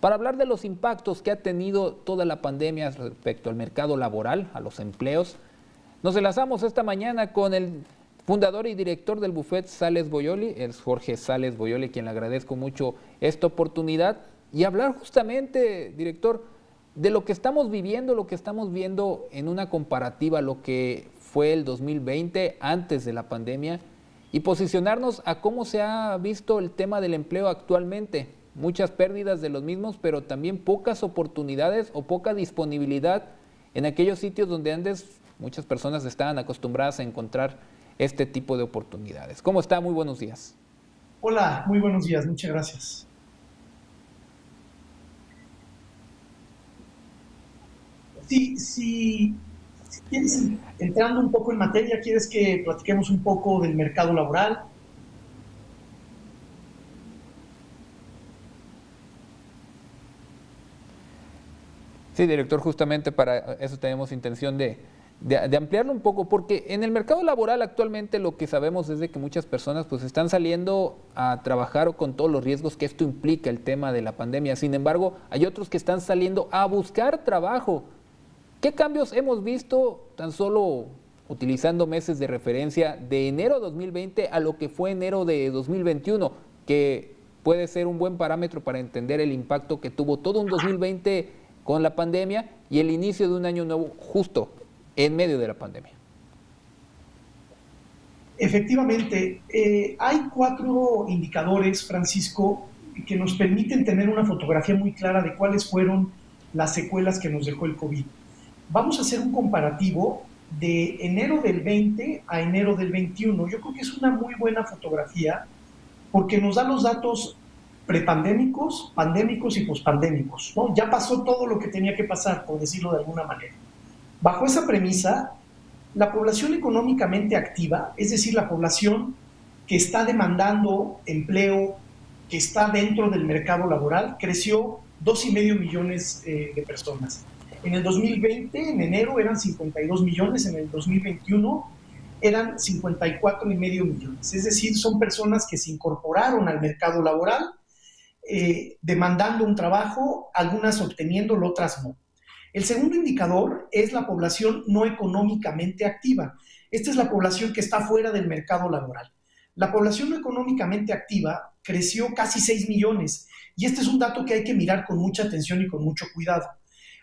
para hablar de los impactos que ha tenido toda la pandemia respecto al mercado laboral, a los empleos. Nos enlazamos esta mañana con el fundador y director del Buffet Sales Boyoli, es Jorge Sales Boyoli, quien le agradezco mucho esta oportunidad, y hablar justamente, director, de lo que estamos viviendo, lo que estamos viendo en una comparativa, lo que fue el 2020 antes de la pandemia, y posicionarnos a cómo se ha visto el tema del empleo actualmente. Muchas pérdidas de los mismos, pero también pocas oportunidades o poca disponibilidad en aquellos sitios donde antes muchas personas estaban acostumbradas a encontrar este tipo de oportunidades. ¿Cómo está? Muy buenos días. Hola, muy buenos días, muchas gracias. Si quieres, entrando un poco en materia, ¿quieres que platiquemos un poco del mercado laboral? Sí, director, justamente para eso tenemos intención de ampliarlo un poco, porque en el mercado laboral actualmente lo que sabemos es de que muchas personas pues están saliendo a trabajar con todos los riesgos que esto implica, el tema de la pandemia. Sin embargo, hay otros que están saliendo a buscar trabajo. ¿Qué cambios hemos visto tan solo utilizando meses de referencia de enero de 2020 a lo que fue enero de 2021, que puede ser un buen parámetro para entender el impacto que tuvo todo un 2020 con la pandemia y el inicio de un año nuevo justo en medio de la pandemia? Efectivamente, hay 4 indicadores, Francisco, que nos permiten tener una fotografía muy clara de cuáles fueron las secuelas que nos dejó el COVID. Vamos a hacer un comparativo de enero del 20 a enero del 21. Yo creo que es una muy buena fotografía porque nos da los datos prepandémicos, pandémicos y pospandémicos, ¿no? Ya pasó todo lo que tenía que pasar, por decirlo de alguna manera. Bajo esa premisa, la población económicamente activa, es decir, la población que está demandando empleo, que está dentro del mercado laboral, creció 2,5 millones de personas. En el 2020, en enero, eran 52 millones, en el 2021 eran 54,5 millones. Es decir, son personas que se incorporaron al mercado laboral, demandando un trabajo, algunas obteniéndolo, otras no. El segundo indicador es la población no económicamente activa. Esta es la población que está fuera del mercado laboral. La población no económicamente activa creció casi 6 millones y este es un dato que hay que mirar con mucha atención y con mucho cuidado.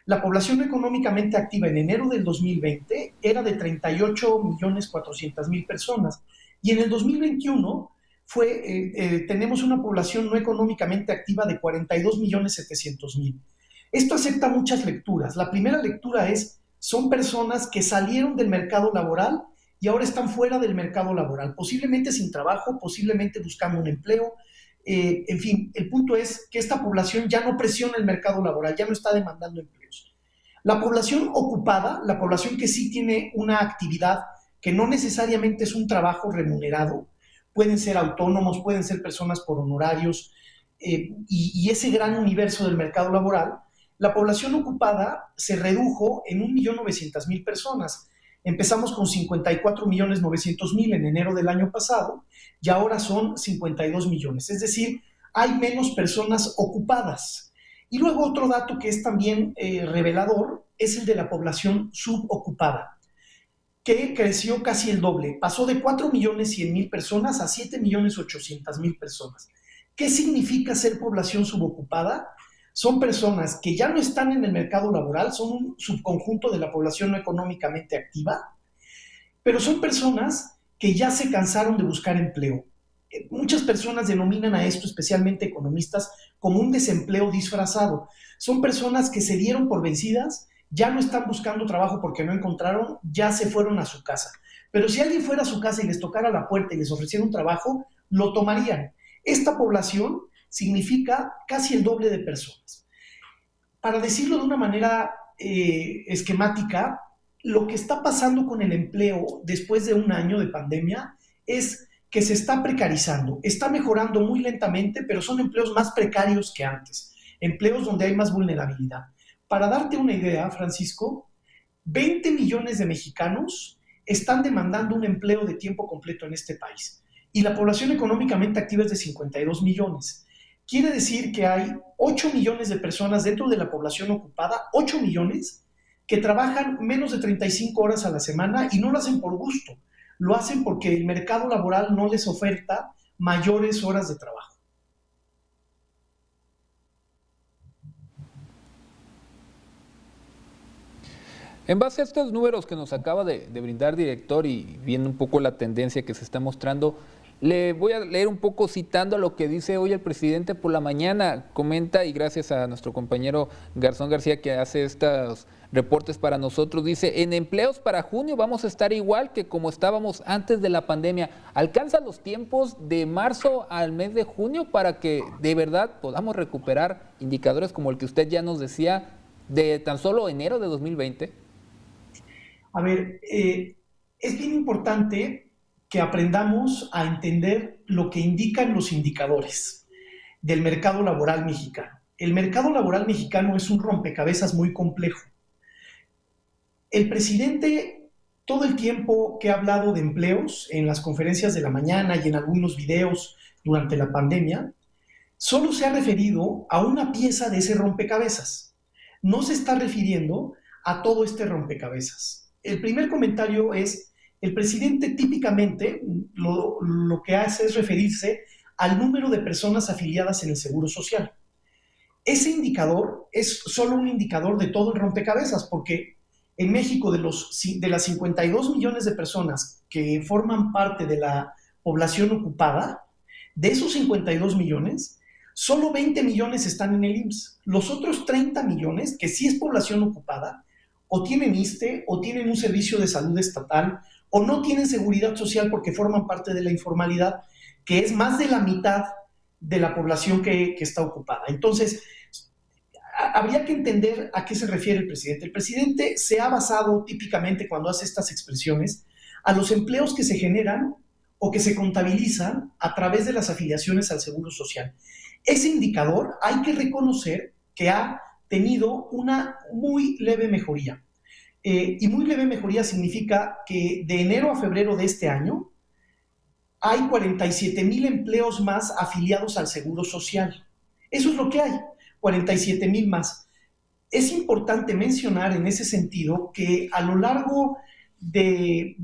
La población económicamente activa en enero del 2020 era de 38,400,000 personas y en el 2021 tenemos una población no económicamente activa de 42,700,000. Esto acepta muchas lecturas. La primera lectura es, son personas que salieron del mercado laboral y ahora están fuera del mercado laboral, posiblemente sin trabajo, posiblemente buscando un empleo. En fin, el punto es que esta población ya no presiona el mercado laboral, ya no está demandando empleos. La población ocupada, la población que sí tiene una actividad que no necesariamente es un trabajo remunerado, pueden ser autónomos, pueden ser personas por honorarios, y ese gran universo del mercado laboral, la población ocupada se redujo en 1,900,000 personas. Empezamos con 54,900,000 en enero del año pasado y ahora son 52 millones. Es decir, hay menos personas ocupadas. Y luego otro dato que es también revelador es el de la población subocupada, que creció casi el doble. Pasó de 4,100,000 personas a 7,800,000 personas. ¿Qué significa ser población subocupada? Son personas que ya no están en el mercado laboral, son un subconjunto de la población no económicamente activa, pero son personas que ya se cansaron de buscar empleo. Muchas personas denominan a esto, especialmente economistas, como un desempleo disfrazado. Son personas que se dieron por vencidas, ya no están buscando trabajo porque no encontraron, ya se fueron a su casa. Pero si alguien fuera a su casa y les tocara la puerta y les ofreciera un trabajo, lo tomarían. Esta población significa casi el doble de personas. Para decirlo de una manera esquemática, lo que está pasando con el empleo después de un año de pandemia es que se está precarizando, está mejorando muy lentamente, pero son empleos más precarios que antes, empleos donde hay más vulnerabilidad. Para darte una idea, Francisco, 20 millones de mexicanos están demandando un empleo de tiempo completo en este país y la población económicamente activa es de 52 millones. quiere decir que hay 8 millones de personas dentro de la población ocupada, 8 millones, que trabajan menos de 35 horas a la semana y no lo hacen por gusto, lo hacen porque el mercado laboral no les oferta mayores horas de trabajo. En base a estos números que nos acaba de brindar, director, y viendo un poco la tendencia que se está mostrando, le voy a leer un poco citando lo que dice hoy el presidente por la mañana. Comenta, y gracias a nuestro compañero Garzón García que hace estos reportes para nosotros, dice: en empleos para junio vamos a estar igual que como estábamos antes de la pandemia. ¿Alcanza los tiempos de marzo al mes de junio para que de verdad podamos recuperar indicadores como el que usted ya nos decía de tan solo enero de 2020? A ver, es bien importante que aprendamos a entender lo que indican los indicadores del mercado laboral mexicano. El mercado laboral mexicano es un rompecabezas muy complejo. El presidente, todo el tiempo que ha hablado de empleos en las conferencias de la mañana y en algunos videos durante la pandemia, solo se ha referido a una pieza de ese rompecabezas. No se está refiriendo a todo este rompecabezas. El primer comentario es: el presidente típicamente lo que hace es referirse al número de personas afiliadas en el Seguro Social. Ese indicador es solo un indicador de todo el rompecabezas, porque en México, de las 52 millones de personas que forman parte de la población ocupada, de esos 52 millones, solo 20 millones están en el IMSS. Los otros 30 millones, que sí es población ocupada, o tienen ISSSTE, o tienen un servicio de salud estatal, o no tienen seguridad social porque forman parte de la informalidad, que es más de la mitad de la población que está ocupada. Entonces, habría que entender a qué se refiere el presidente. El presidente se ha basado típicamente, cuando hace estas expresiones, a los empleos que se generan o que se contabilizan a través de las afiliaciones al Seguro Social. Ese indicador hay que reconocer que ha tenido una muy leve mejoría. Y muy leve mejoría significa que de enero a febrero de este año hay 47,000 empleos más afiliados al Seguro Social. Eso es lo que hay, 47,000 más. Es importante mencionar en ese sentido que a lo largo de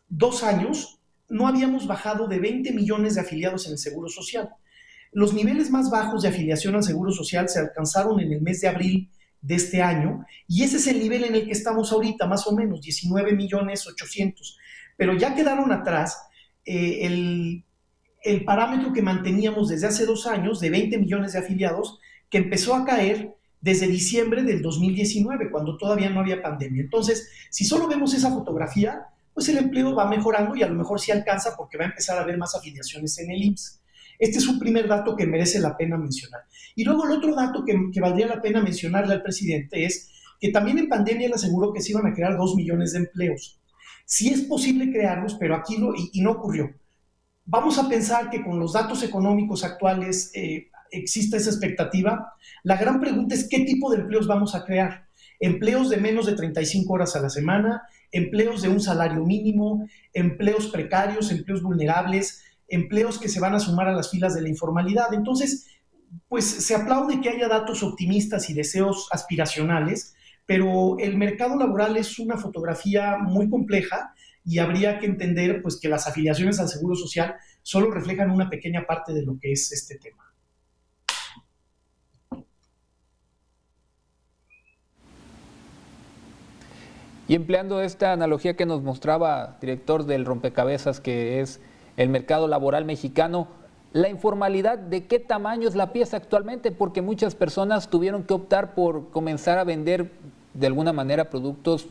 2 años no habíamos bajado de 20 millones de afiliados en el Seguro Social. Los niveles más bajos de afiliación al Seguro Social se alcanzaron en el mes de abril de este año, y ese es el nivel en el que estamos ahorita, más o menos, 19,800,000. Pero ya quedaron atrás el parámetro que manteníamos desde hace 2 años, de 20 millones de afiliados, que empezó a caer desde diciembre del 2019, cuando todavía no había pandemia. Entonces, si solo vemos esa fotografía, pues el empleo va mejorando y a lo mejor sí alcanza, porque va a empezar a haber más afiliaciones en el IMSS. Este es un primer dato que merece la pena mencionar. Y luego el otro dato que valdría la pena mencionarle al presidente es que también en pandemia le aseguró que se iban a crear 2 millones de empleos. Sí es posible crearlos, pero aquí no ocurrió. Vamos a pensar que con los datos económicos actuales exista esa expectativa. La gran pregunta es: ¿qué tipo de empleos vamos a crear? Empleos de menos de 35 horas a la semana, empleos de un salario mínimo, empleos precarios, empleos vulnerables, empleos que se van a sumar a las filas de la informalidad. Entonces, pues se aplaude que haya datos optimistas y deseos aspiracionales, pero el mercado laboral es una fotografía muy compleja y habría que entender, pues, que las afiliaciones al Seguro Social solo reflejan una pequeña parte de lo que es este tema. Y empleando esta analogía que nos mostraba, director, del rompecabezas que es el mercado laboral mexicano, la informalidad, ¿de qué tamaño es la pieza actualmente? Porque muchas personas tuvieron que optar por comenzar a vender de alguna manera productos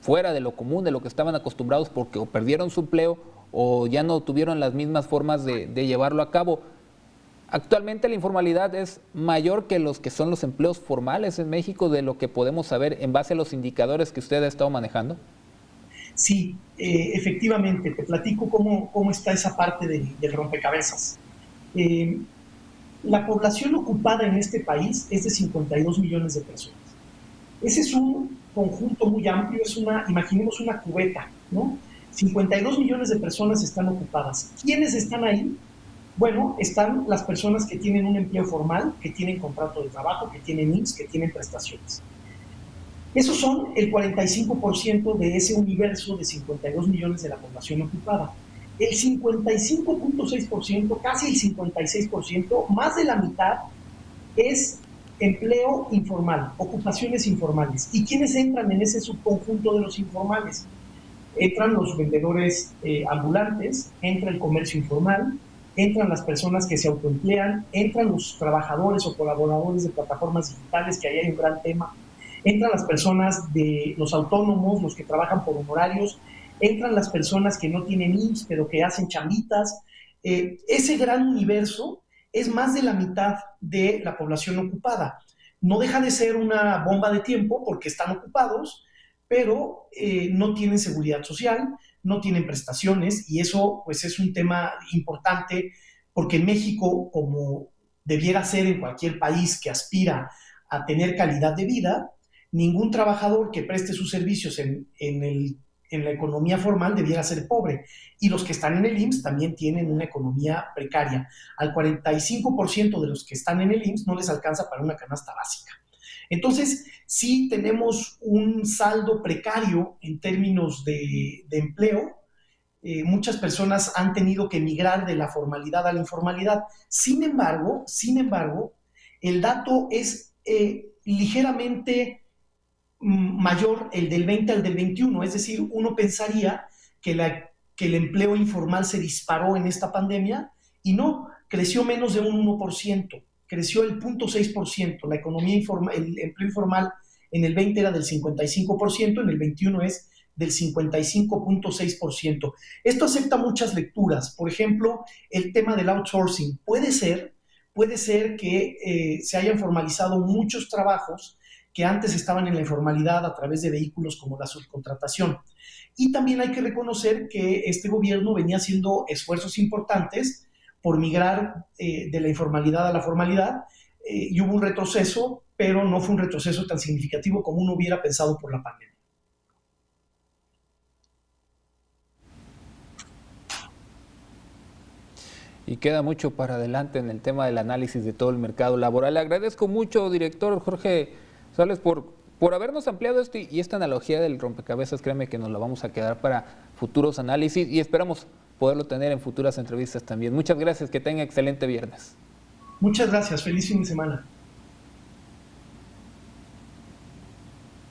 fuera de lo común, de lo que estaban acostumbrados, porque o perdieron su empleo o ya no tuvieron las mismas formas de llevarlo a cabo. Actualmente la informalidad es mayor que los que son los empleos formales en México, de lo que podemos saber en base a los indicadores que usted ha estado manejando. Sí, efectivamente, te platico cómo está esa parte del rompecabezas. La población ocupada en este país es de 52 millones de personas. Ese es un conjunto muy amplio, imaginemos una cubeta, ¿no? 52 millones de personas están ocupadas. ¿Quiénes están ahí? Bueno, están las personas que tienen un empleo formal, que tienen contrato de trabajo, que tienen IMSS, que tienen prestaciones. Esos son el 45% de ese universo de 52 millones de la población ocupada. El 55.6%, casi el 56%, más de la mitad, es empleo informal, ocupaciones informales. ¿Y quiénes entran en ese subconjunto de los informales? Entran los vendedores ambulantes, entra el comercio informal, entran las personas que se autoemplean, entran los trabajadores o colaboradores de plataformas digitales, que ahí hay un gran tema, entran las personas de los autónomos, los que trabajan por honorarios, entran las personas que no tienen IMSS, pero que hacen chambitas. Ese gran universo es más de la mitad de la población ocupada. No deja de ser una bomba de tiempo porque están ocupados, pero no tienen seguridad social, no tienen prestaciones, y eso pues es un tema importante porque en México, como debiera ser en cualquier país que aspira a tener calidad de vida, ningún trabajador que preste sus servicios en la economía formal debiera ser pobre. Y los que están en el IMSS también tienen una economía precaria. Al 45% de los que están en el IMSS no les alcanza para una canasta básica. Entonces, sí tenemos un saldo precario en términos de empleo. Muchas personas han tenido que migrar de la formalidad a la informalidad. Sin embargo, el dato es ligeramente mayor el del 20 al del 21, es decir, uno pensaría que el empleo informal se disparó en esta pandemia y no, creció menos de un 1%, creció el 0.6%, la economía informal, el empleo informal en el 20 era del 55%, en el 21 es del 55.6%. Esto acepta muchas lecturas, por ejemplo, el tema del outsourcing. Puede ser que se hayan formalizado muchos trabajos que antes estaban en la informalidad a través de vehículos como la subcontratación. Y también hay que reconocer que este gobierno venía haciendo esfuerzos importantes por migrar de la informalidad a la formalidad, y hubo un retroceso, pero no fue un retroceso tan significativo como uno hubiera pensado por la pandemia. Y queda mucho para adelante en el tema del análisis de todo el mercado laboral. Le agradezco mucho, director Jorge Sales, por habernos ampliado esto y esta analogía del rompecabezas. Créeme que nos la vamos a quedar para futuros análisis y esperamos poderlo tener en futuras entrevistas también. Muchas gracias, que tenga excelente viernes. Muchas gracias, feliz fin de semana.